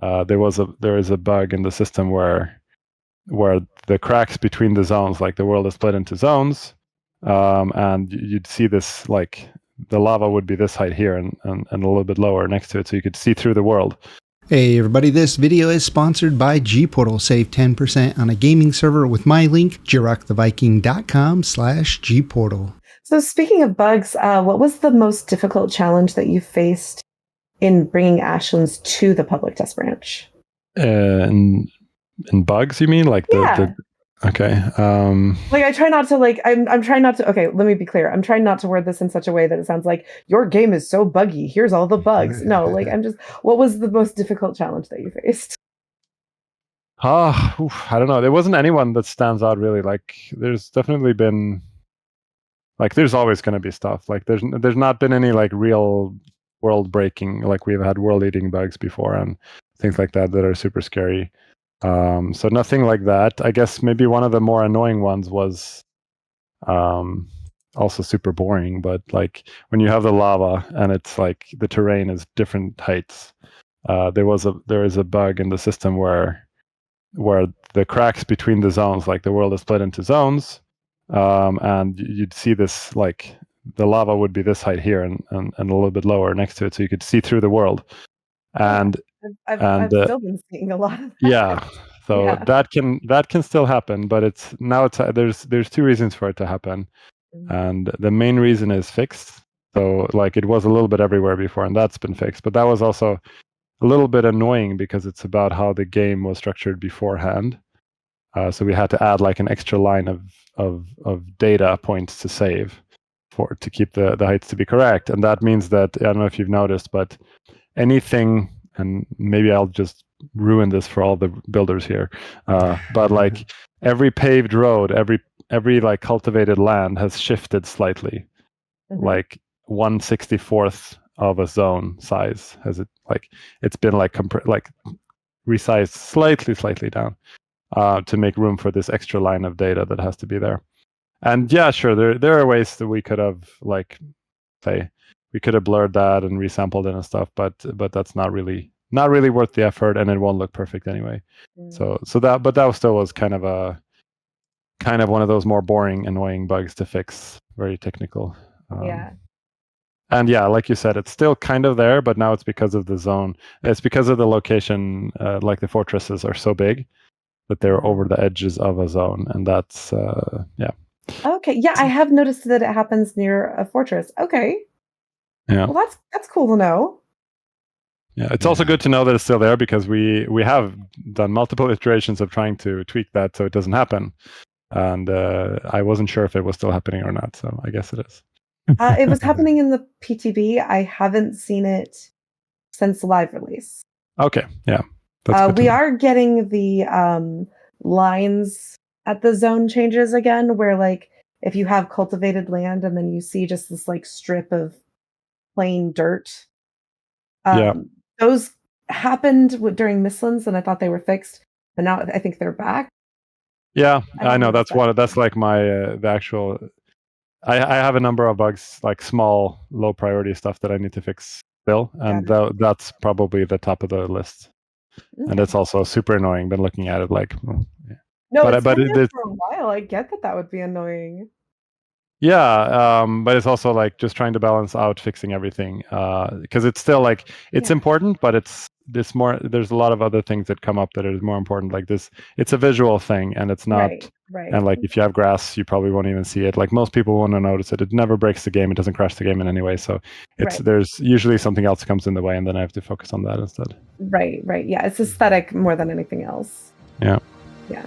there is a bug in the system where the cracks between the zones, like the world is split into zones, and you'd see this, like the lava would be this height here and a little bit lower next to it, so you could see through the world. Hey everybody, this video is sponsored by Gportal. Save 10% on a gaming server with my link, jirocktheviking.com/Gportal. So speaking of bugs, what was the most difficult challenge that you faced in bringing Ashlands to the public test branch? In bugs, you mean? Like okay. Like I try not to I'm trying not to. Okay, let me be clear. I'm trying not to word this in such a way that it sounds like your game is so buggy. Here's all the bugs. No, like what was the most difficult challenge that you faced? I don't know. There wasn't anyone that stands out really. Like there's definitely been, like there's always going to be stuff. Like there's not been any like real world breaking. Like we've had world eating bugs before and things like that are super scary. So nothing like that. I guess maybe one of the more annoying ones was also super boring, but like when you have the lava and it's like the terrain is different heights, there is a bug in the system where the cracks between the zones, like the world is split into zones, and you'd see this, like the lava would be this height here and a little bit lower next to it, so you could see through the world. And I've still been seeing a lot of that. Yeah, so yeah. that can still happen, but there's two reasons for it to happen, and the main reason is fixed. So like it was a little bit everywhere before, and that's been fixed. But that was also a little bit annoying because it's about how the game was structured beforehand. So we had to add like an extra line of data points to save to keep the heights to be correct, and that means that, I don't know if you've noticed, but anything. And maybe I'll just ruin this for all the builders here. But like every paved road, every like cultivated land has shifted slightly, like 1/64th of a zone size. Has it like it's been like resized slightly down to make room for this extra line of data that has to be there. And yeah, sure, there are ways that we could have we could have blurred that and resampled it and stuff, but that's not really worth the effort, and it won't look perfect anyway. So that still was kind of one of those more boring, annoying bugs to fix. Very technical. Yeah. And yeah, like you said, it's still kind of there, but now it's because of the zone. It's because of the location. Like the fortresses are so big that they're over the edges of a zone, and that's yeah. Okay. Yeah, I have noticed that it happens near a fortress. Okay. Yeah. Well, that's cool to know. Yeah, it's also good to know that it's still there, because we have done multiple iterations of trying to tweak that so it doesn't happen, and I wasn't sure if it was still happening or not. So I guess it is. It was happening in the PTB. I haven't seen it since live release. Okay. Yeah. We are getting the lines at the zone changes again, where like if you have cultivated land and then you see just this like strip of plain dirt. Those happened during Mistlands, and I thought they were fixed, but now I think they're back. Yeah, I know. That's like my the actual. I have a number of bugs, like small, low priority stuff that I need to fix still, and that's probably the top of the list. Okay. And it's also super annoying. Been looking at it like. Yeah. No, but it's been for a while. I get that would be annoying. Yeah, but it's also like just trying to balance out fixing everything, because it's still like it's important, but it's more. There's a lot of other things that come up that are more important. Like this, it's a visual thing, and it's not. Right. And like if you have grass, you probably won't even see it. Like most people won't notice it. It never breaks the game. It doesn't crash the game in any way. So there's usually something else comes in the way, and then I have to focus on that instead. Right. Yeah, it's aesthetic more than anything else. Yeah. Yeah.